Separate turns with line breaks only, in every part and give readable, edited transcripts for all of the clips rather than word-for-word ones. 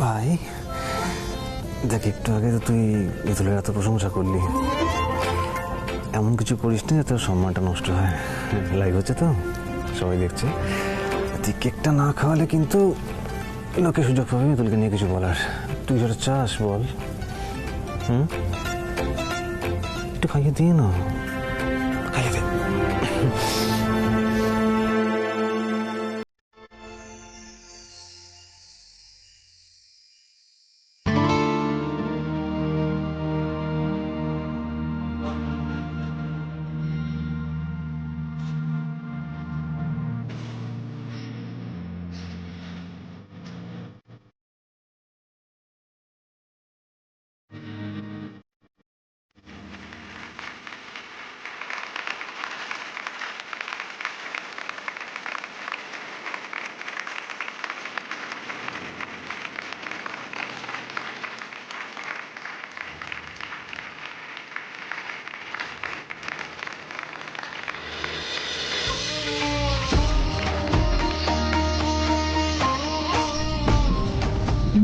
ভাই দেখ, একটু আগে তো তুই মিতুলের এত প্রশংসা করলি, এমন কিছু করিস না যাতে ওর সম্মানটা নষ্ট হয়। লাইভ হচ্ছে তো, সবাই দেখছে। তুই কেকটা না খাওয়ালে কিন্তু লোকে সুযোগ পাবে মিতুলকে নিয়ে কিছু বলার। তুই যেটা চাস বল। একটু খাইয়ে দিয়ে না, খাইয়ে দে।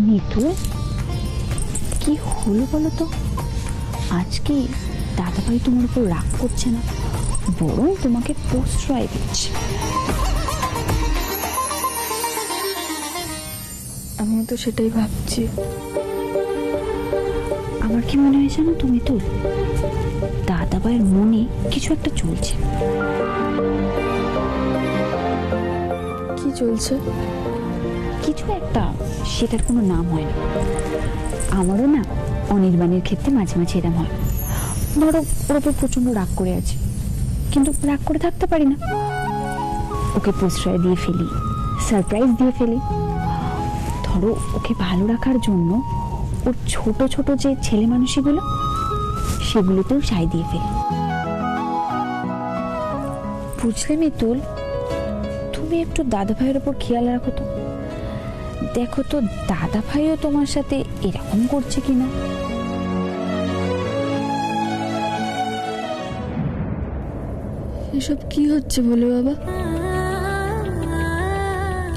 মিতুল, কি হলো বলো তো? আজকে দাদাভাই তোমার উপর রাগ করছে না, বরং তোমাকে প্রশ্রয় দিচ্ছে।
আমিও তো সেটাই ভাবছি।
আমার কি মনে হয় জানো তো মিতুল, দাদাভাইয়ের মনে কিছু একটা চলছে।
কি চলছে?
কিছু একটা, সেটার কোনো নাম হয় না। আমারও না অনির্বাণের ক্ষেত্রে মাঝে মাঝে এরম হয়। ধরো ওর ওপর প্রচন্ড রাগ করে আছে, কিন্তু রাগ করে থাকতে পারি না, ওকে প্রশ্রয় দিয়ে ফেলি, সারপ্রাইজ দিয়ে ফেলি। ধরো ওকে ভালো রাখার জন্য ওর ছোট ছোট যে ছেলে মানুষগুলো, সেগুলোতেও সাই দিয়ে ফেলি। বুঝলে মিতুল, তুমি একটু দাদা ভাইয়ের ওপর খেয়াল রাখো তো। দেখো তো দাদা ভাইও তোমার সাথে এরকম করছে কিনা।
এসব কি হচ্ছে বলে বাবা?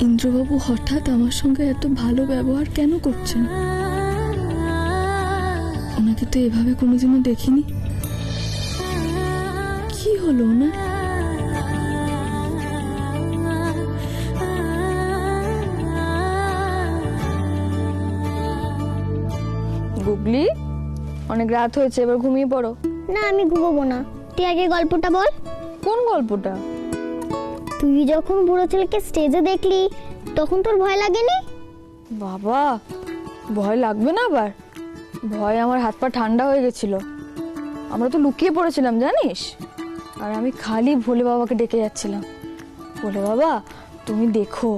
ইন্দ্রবাবু হঠাৎ আমার সঙ্গে এত ভালো ব্যবহার কেন করছেন? ওনাকে তো এভাবে কোনোদিনও দেখিনি। কি হলো ওনার? গুগলি, অনেক রাত হয়েছে, এবার ঘুমিয়ে পড়ো।
না, আমি ঘুমাবো না। তুই আগে গল্পটা বল।
কোন গল্পটা?
তুই যখন বুড়ো ছেলেকে স্টেজে দেখলি, তখন তোর ভয় লাগেনি?
বাবা, ভয় লাগবে না আবার? ভয় আমার হাত পা ঠান্ডা হয়ে গেছিল। আমরা তো লুকিয়ে পড়েছিলাম জানিস, আর আমি খালি ভোলে বাবাকে ডেকে যাচ্ছিলাম, ভোলে বাবা তুমি দেখো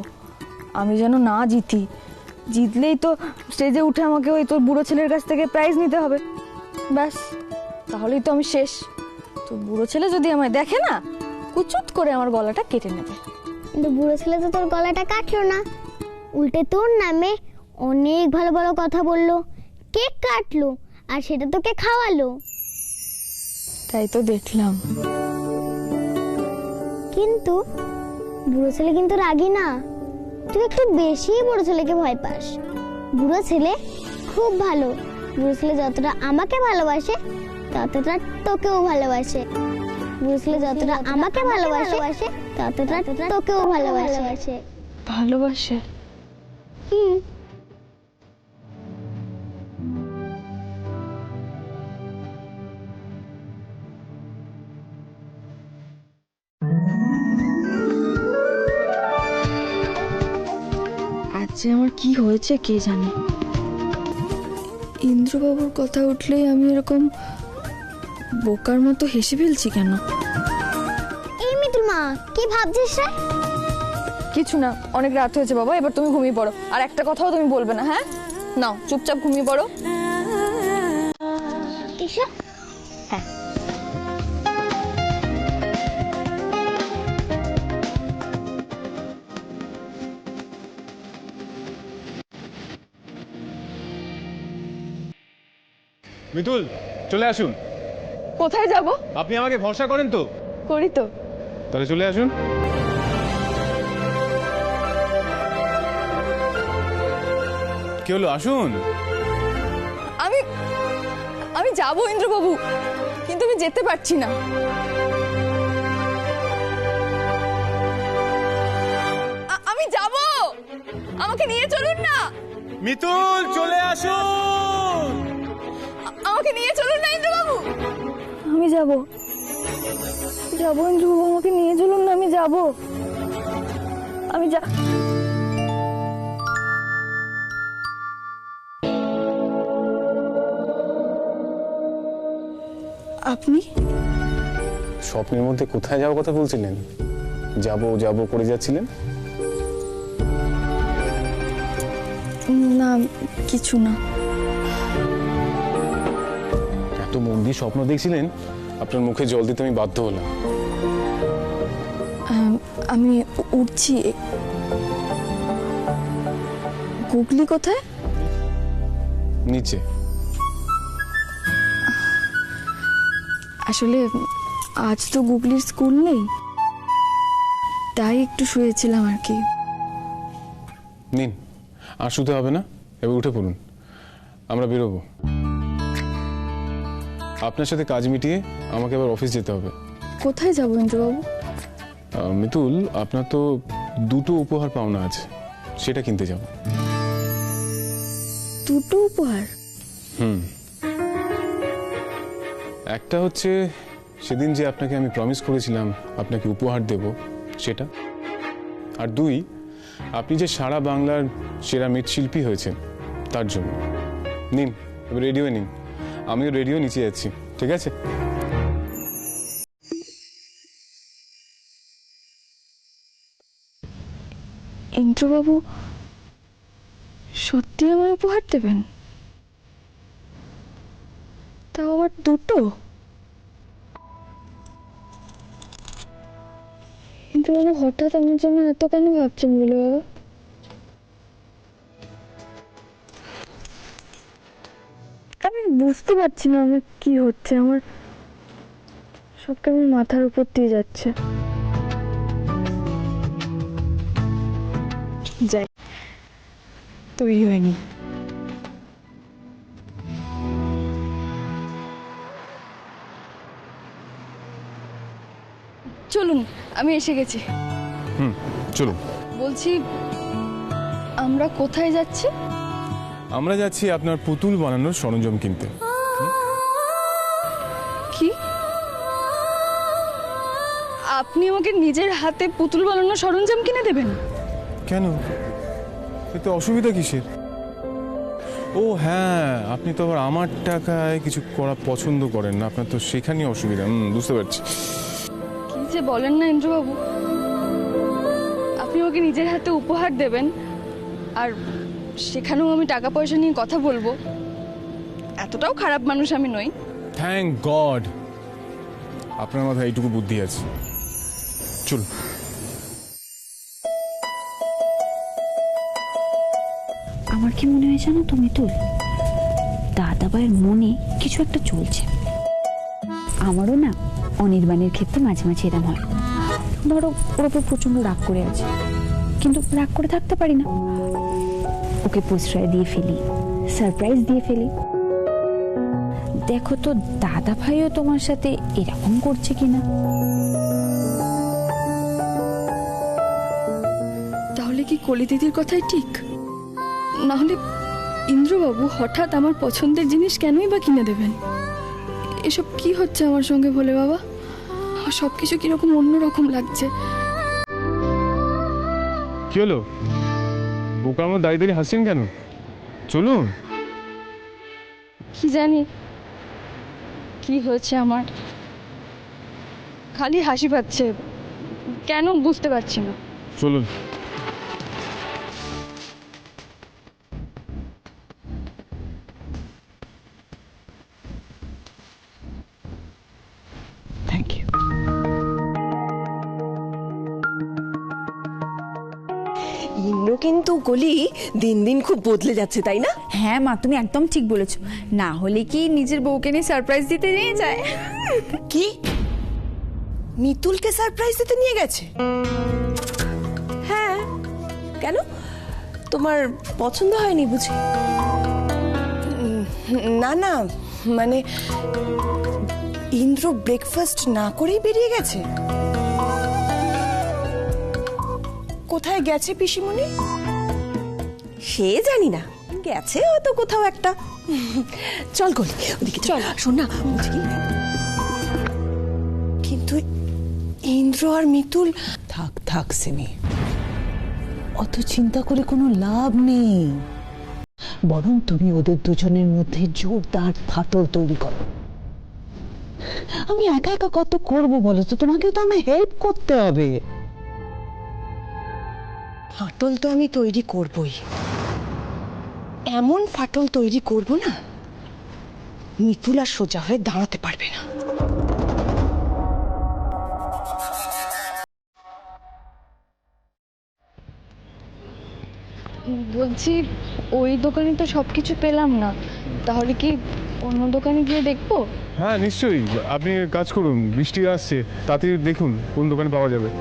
আমি যেন না জিতি। জিতলেই তো স্টেজে উঠে আমাকে ওই তোর বুড়ো ছেলের কাছ থেকে প্রাইজ নিতে হবে, ব্যাস তাহলেই তো আমি শেষ। তো বুড়ো ছেলে যদি আমায় দেখে না, কুচুত করে আমার গলাটা কেটে নেবে।
কিন্তু বুড়ো ছেলে তো তোর গলাটা কাটলো না, উল্টে তোর নামে অনেক ভালো ভালো কথা বললো, কেক কাটলো, আর সেটা তোকে খাওয়ালো।
তাই তো দেখলাম।
কিন্তু বুড়ো ছেলে কিন্তু রাগী না। তুই একটু বেশি বুড়ো ছেলেকে ভয় পাস। বুড়ো ছেলে খুব ভালো। বুড়ো ছেলে যতটা আমাকে ভালোবাসে, ততটা তোকেও ভালোবাসে। বুড়ো ছেলে যতটা আমাকে ভালোবাসে, ততটা তোকেও ভালোবাসে।
ভালোবাসে?
হুম।
আজ যে আমার কি হয়েছে কে জানে। ইন্দ্রবাবুর কথা উঠলেই আমি এরকম বোকার মতো হেসে ফেলছি কেন?
এই মিতুল মা, কি ভাবছিস রে?
কিছু না, অনেক রাত হয়েছে বাবা, এবার তুমি ঘুমিয়ে পড়ো। আর একটা কথাও তুমি বলবে না, হ্যাঁ? নাও চুপচাপ ঘুমিয়ে পড়ো।
তিশা,
হ্যাঁ,
মিতুল, চলে আসুন।
কোথায় যাব?
আপনি আমাকে ভরসা করেন তো?
করি তো।
তাহলে চলে আসুন। কি হলো, আসুন।
আমি আমি যাবো ইন্দ্রবাবু, কিন্তু আমি যেতে পারছি না। আমি যাব, আমাকে নিয়ে চলুন না।
মিতুল, চলে আসুন।
আমাকে নিয়ে চলুন না ইন্দ্রবাবু। আমি যাব, যাবো ইন্দ্রবাবু, আমাকে নিয়ে চলুন না, আমি যাব। আমি যা আপনি
স্বপ্নের মধ্যে কোথায় যাওয়ার কথা বলছিলেন? যাবো যাবো করে যাচ্ছিলেন।
না, কিছু না।
এত মন দিয়ে স্বপ্ন দেখছিলেন, আপনার মুখে জল দিতে আমি বাধ্য হলাম।
আমি উঠছি। গুগলি কোথায়?
নিচে।
আসলে আজ তো গুগলির স্কুল নেই, তাই একটু শুয়েছিলাম আর কি।
নিন, আর শুতে হবে না, এবার উঠে পড়ুন, আমরা বেরোবো। আপনার সাথে কাজ মিটিয়ে আমাকে এবার অফিস যেতে হবে।
কোথায় যাবো ইন্দ্রবাবু?
মিতুল, আপনার তো দুটো উপহার পাওনা আছে, সেটা কিনতে যাব।
দুটো উপহার?
একটা হচ্ছে সেদিন যে আপনাকে আমি প্রমিস করেছিলাম আপনাকে উপহার দেব, সেটা। আর দুই, আপনি যে সারা বাংলার সেরা মৃৎশিল্পী হয়েছেন তার জন্য। নিন, এবার রেডি হয়ে নিন, আমিও রেডিও নিচে যাচ্ছি, ঠিক আছে?
ইন্দ্রবাবু সত্যি আমায় উপহার দেবেন? তাও আবার দুটো? ইন্দ্রবাবু হঠাৎ আমার জন্য এত কেন ভাবছেন বলে বাবা? আমি বুঝতে পারছি না আমার কি হচ্ছে, আমার সব কেমন মাথার উপর দিয়ে যাচ্ছে। যাই, তৈরি হয়নি। চলুন, আমি এসে গেছি।
চলুন।
বলছি, আমরা কোথায় যাচ্ছি?
আমরা যাচ্ছি আপনার পুতুল বানানোর সরঞ্জাম কিনতে।
কি? আপনি আমাকে নিজের হাতে পুতুল বানানোর সরঞ্জাম কিনে দেবেন?
কেন, এতে অসুবিধা কিসের? ও হ্যাঁ, আপনি তো আবার আমার টাকায় কিছু করা পছন্দ করেন না, আপনার তো সেখানেই অসুবিধা। বুঝতে পারছি।
কি যে বলেন না ইন্দ্রবাবু, আপনি আমাকে নিজের হাতে উপহার দেবেন আর সেখানেও আমি টাকা পয়সা নিয়ে কথা বলবো, এতটাও খারাপ মানুষ আমি নই।
থ্যাংক গড আপনার মাথায় এইটুকু বুদ্ধি আছে। চলুন।
আমার কি মনে হয় জানো তুমি তো, দাদাভাইয়ের মনে কিছু একটা চলছে। আমারও না অনির্বাণের ক্ষেত্রে মাঝে মাঝে এরম হয়। ধরো ওর ওপর প্রচন্ড রাগ করে আছে, কিন্তু রাগ করে থাকতে পারি না, ওকে প্রশ্রয় দিয়ে ফেলি, সারপ্রাইজ দিয়ে ফেলি। দেখো তো দাদা ভাইও তোমার সাথে এরকম করছে কিনা।
তাহলে কি কলি দিদির কথাই ঠিক? না হলে ইন্দ্রবাবু হঠাৎ আমার পছন্দের জিনিস কেনই বা কিনে দেবেন? এসব কি হচ্ছে আমার সঙ্গে ভোলে বাবা? আমার সবকিছু কিরকম অন্যরকম লাগছে।
কি হলো, বোকার মতো দাঁড়িয়ে দাঁড়িয়ে হাসছেন কেন? চলুন।
কি জানি কি হয়েছে আমার, খালি হাসি পাচ্ছে, কেন বুঝতে পারছি না।
চলুন।
Thank you.
ইন্দ্র কিন্তু গলি দিন দিন খুব বদলে যাচ্ছে, তাই না?
হ্যাঁ মা, তুমি একদম ঠিক বলেছো। না হলে কি নিজের বউকে নিয়ে সারপ্রাইজ দিতে নিয়ে যায়?
কি, মিতুলকে সারপ্রাইজ দিতে নিয়ে গেছে? হ্যাঁ, কেন? তোমার পছন্দ হয়নি বুঝি? না না, মানে ইন্দ্র ব্রেকফাস্ট না করেই বেরিয়ে গেছে। কোথায় গেছে পিসিমণি? সে জানি না, গেছে হয়তো কোথাও একটা। চল গলি, ওদিকে চল। শোন না, বলছি কি, কিন্তু ইন্দ্র আর মিতুল।
থাক থাক সিমি, অত চিন্তা করে কোনো লাভ নেই। বরং তুমি ওদের দুজনের মধ্যে জোরদার ফাটল তৈরি করো। আমি একা একা কত করবো বলো তো, তোমাকেও তো আমায় হেল্প করতে হবে।
ফাটল তো আমি তৈরি করবই, এমন ফাটল তৈরি করব না মিতুল আর সোজা হয়ে দাঁড়াতে পারবে না।
বলছি ওই দোকানে তো সব কিছু পেলাম না, তাহলে কি অন্য দোকানে গিয়ে দেখবো?
হ্যাঁ নিশ্চয়ই, আপনি কাজ করুন, বৃষ্টি আসছে, তাড়াতাড়ি দেখুন কোন দোকানে পাওয়া যাবে।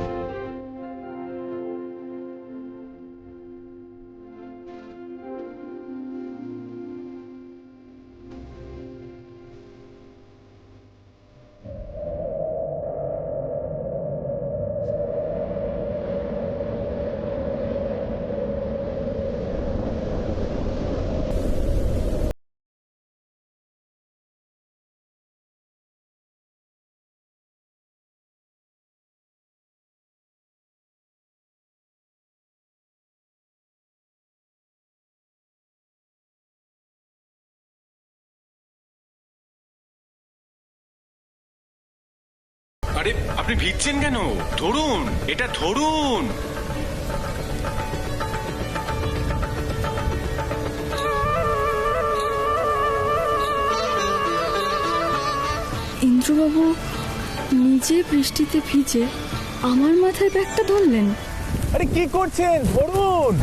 আরে আপনি ভিজছেন কেন? ধরুন, এটা ধরুন।
ইন্দ্রবাবু নিজে বৃষ্টিতে ভিজে আমার মাথায় ব্যাগটা ধরলেন।
আরে কি করছেন, ধরুন।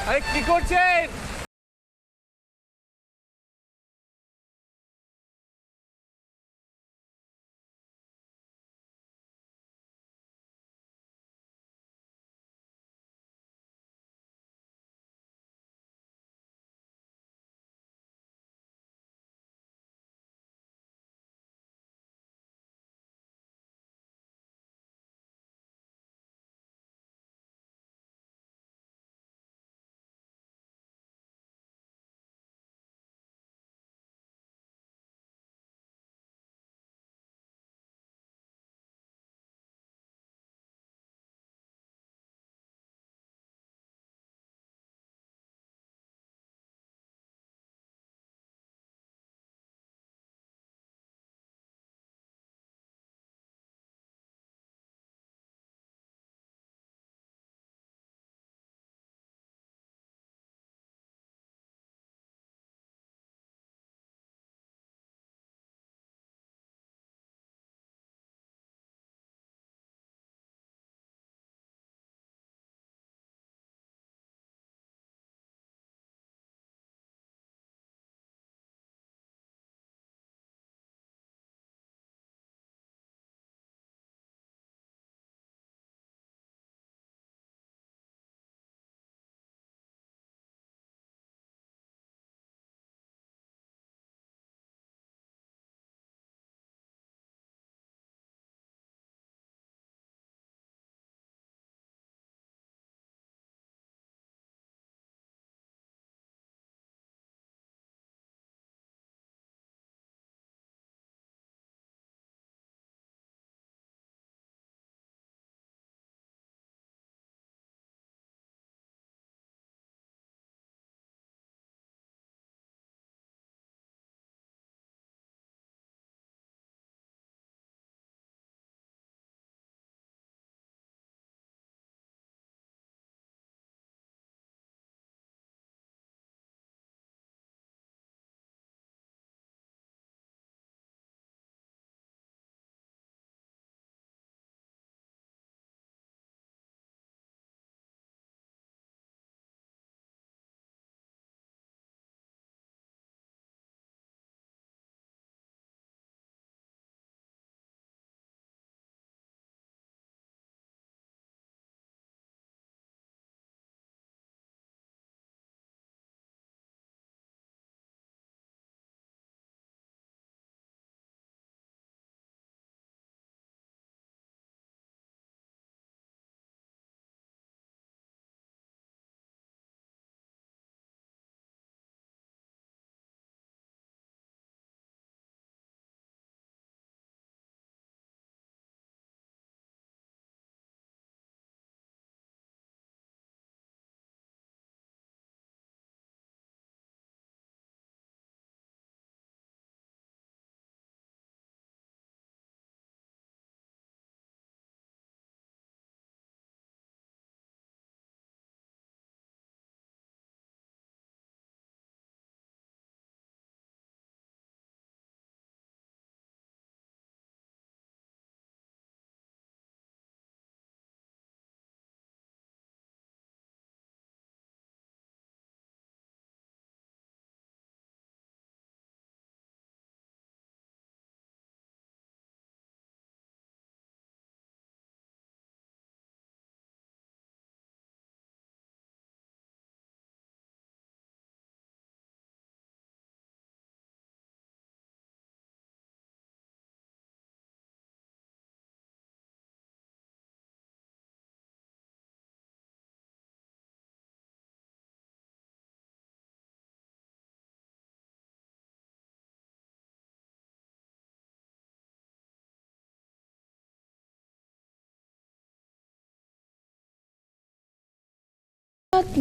আরে কি করছেন?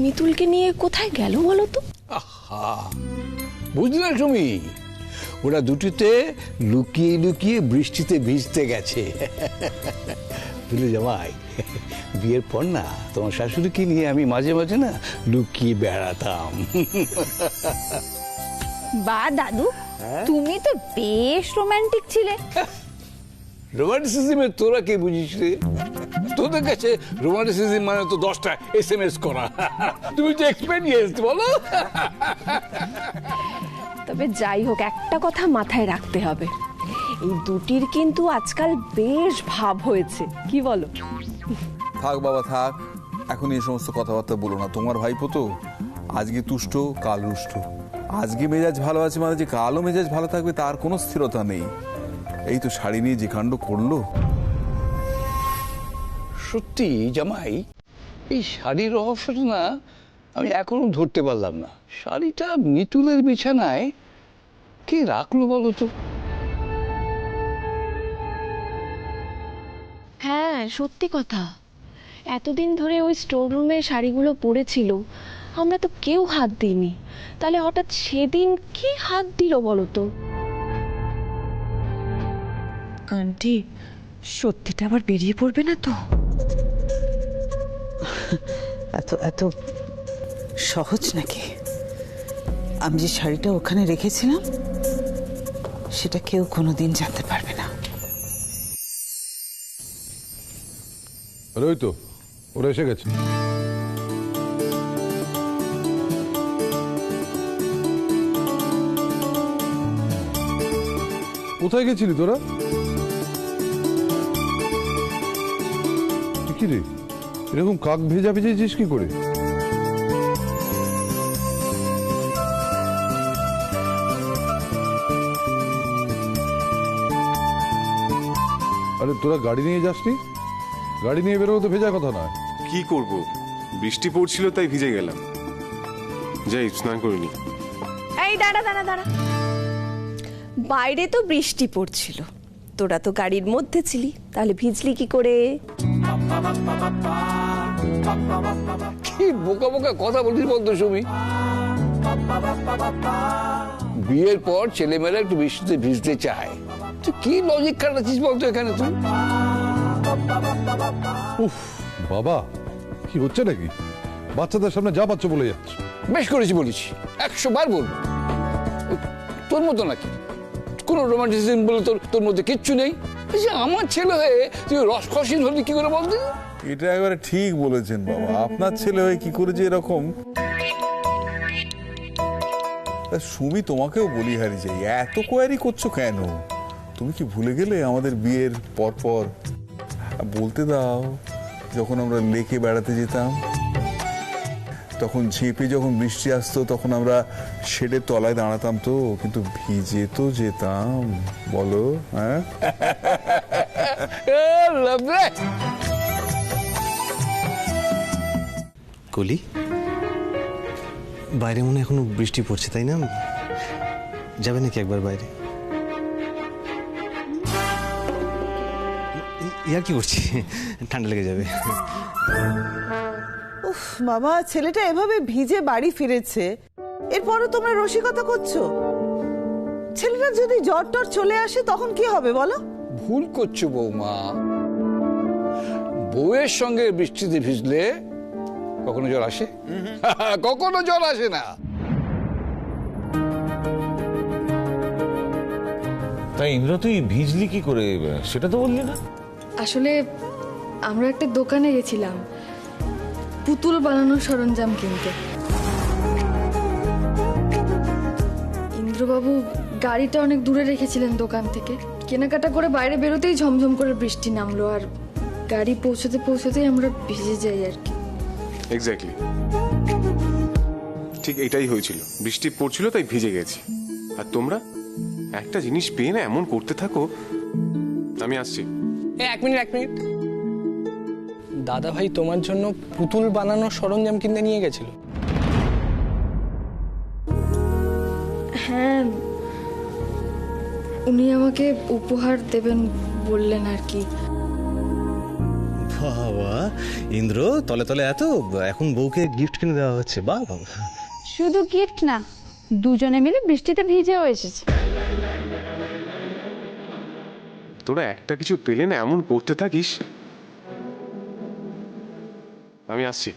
মিতুলকে নিয়ে কোথায় গেল বলো তো?
আহা, বুঝলি না তুমি, ওরা দুটিতে লুকিয়ে লুকিয়ে বৃষ্টিতে ভিজতে গেছে। বুঝলে জামাই, বিয়ের পর না তোমার শাশুড়িকে নিয়ে আমি মাঝে মাঝে না লুকিয়ে বেড়াতাম।
বা দাদু, তুমি তো বেশ রোমান্টিক ছিলে।
রোমান্টিসিজমে তোরা কে বুঝিস রে? তোদের কাছে রোমান্টিসিজম মানে তো 10টা SMS করা। তুমি যে এক্সপেরিয়েন্স বলো।
তবে যাই হোক, একটা কথা মাথায় রাখতে হবে, এই দুটির কিন্তু আজকাল বেশ ভাব হয়েছে, কি বলো?
থাক বাবা থাক, এখন এই সমস্ত কথাবার্তা বলো না। তোমার ভাইপো তো আজকে তুষ্ট কাল রুষ্ট। আজকে মেজাজ ভালো আছে মানে যে কালও মেজাজ ভালো থাকবে তার কোনো স্থিরতা নেই। এই তো শাড়ি নিয়ে যে কাণ্ড করলো।
সত্যি জামাই, এই শাড়ির রহস্যটা না আমি এখনো ধরতে পারলাম না। শাড়িটা মিতুলের বিছানায় কে রাখলো বলো তো?
হ্যাঁ, সত্যি কথা, এতদিন ধরে ওই স্টোর রুমে শাড়িগুলো পড়েছিল, আমরা তো কেউ হাত দিইনি। তাহলে হঠাৎ সেদিন কি হাত দিল বলো তো? আন্টি, সত্যিটা আবার বেরিয়ে পড়বে না তো?
এত এত সহজ নাকি? আমি যে শাড়িটা ওখানে রেখেছিলাম সেটা কেউ কোনোদিন জানতে পারবে না।
ওই তো ওরা এসে গেছে। কোথায় গেছিলি তোরা? কি রে, এরকম কাক ভেজা ভেজেছিস কি করে? আরে তোরা গাড়ি নিয়ে যাসনি? গাড়ি নিয়ে বেরোবো তো ভেজা কথা না।
কি করব, বৃষ্টি পড়ছিল তাই ভিজে গেলাম। যাই স্নান করিনি।
এই দাঁড়া দাঁড়া দাঁড়া, বাইরে তো বৃষ্টি পড়ছিল, তোরা তো গাড়ির মধ্যে ছিলি, তাহলে ভিজলি কি করে?
কি বোকা বোকা কথা বলছিস বলতো সুমি? বিয়ের পর ছেলেমেয়েরা একটু বৃষ্টিতে ভিজতে চায়, তুই কি লজিক খাটাচ্ছিস বলতো এখানে তুই?
উফ বাবা, কি হচ্ছে নাকি? বাচ্চাদের সামনে যা পাচ্ছ বলে যাচ্ছ।
বেশ করেছি বলেছি, 100 বার বলবো। তোর মতো নাকি কোন রোমান্টিসিজম বলে তোর মধ্যে কিচ্ছু নেই? আমার ছেলে হয়ে তুই রসকসীন হলি কি করে বলতে?
এটা একেবারে ঠিক বলেছেন বাবা, আপনার ছেলে হয়ে কি করে যে এরকম। সুমি, তোমাকেও বলি হারি যাই, এত কোয়ারি করছো কেন? তুমি কি ভুলে গেলে আমাদের বিয়ের পরপর? বলতে দাও, যখন আমরা লেকে বেড়াতে যেতাম, তখন ঝেঁপে যখন বৃষ্টি আসতো তখন আমরা শেডের তলায় দাঁড়াতাম তো, কিন্তু ভিজে তো যেতাম, বলো? হ্যাঁ,
কলি, বাইরে মনে হয় এখনো বৃষ্টি পড়ছে, তাই না? যাবে নাকি একবার বাইরে? ইয়ার কি করছি, ঠান্ডা লেগে যাবে।
উফ বাবা, ছেলেটা এভাবে ভিজে বাড়ি ফিরেছে, এরপরও তোমরা রসিকতা করছো। ছেলেটা যদি জ্বর টর চলে আসে তখন কি হবে বলো?
ভুল করছো বৌমা, বউয়ের সঙ্গে বৃষ্টিতে ভিজলে কখনো জ্বর আসে? কখনো জ্বর আসে না।
তাই ইন্দ্র, তুই ভিজলি কি করে সেটা তো বললি না।
আসলে আমরা একটা দোকানে গেছিলাম পুতুল বানানোর সরঞ্জাম কিনতে। ইন্দ্রবাবু গাড়িটা অনেক দূরে রেখেছিলেন দোকান থেকে। কেনাকাটা করে বাইরে বেরোতেই ঝমঝম করে বৃষ্টি নামলো, আর গাড়ি পৌঁছতে পৌঁছতেই আমরা ভিজে যাই আর কি।
এক্স্যাক্টলি ঠিক এটাই হয়েছিল, বৃষ্টি পড়ছিল তাই ভিজে গেছি। আর তোমরা একটা জিনিস পেয়ে না এমন করতে থাকো। আমি আসছি।
এক মিনিট, দাদা ভাই তোমার জন্য পুতুল বানানোর সরঞ্জাম কিনতে নিয়ে গেছিল।
হ্যাঁ, উনি আমাকে উপহার দেবেন বললেন আর কি।
বাবা, ইন্দ্র তলে তলে এত, এখন বউকে গিফট কিনে দেওয়া হচ্ছে, বাহ বাবা।
শুধু গিফট না, দুজনে মিলে বৃষ্টিতে ভিজেও এসেছে।
তোরা একটা কিছু পেলে না এমন করতে থাকিস। আমি আসছি।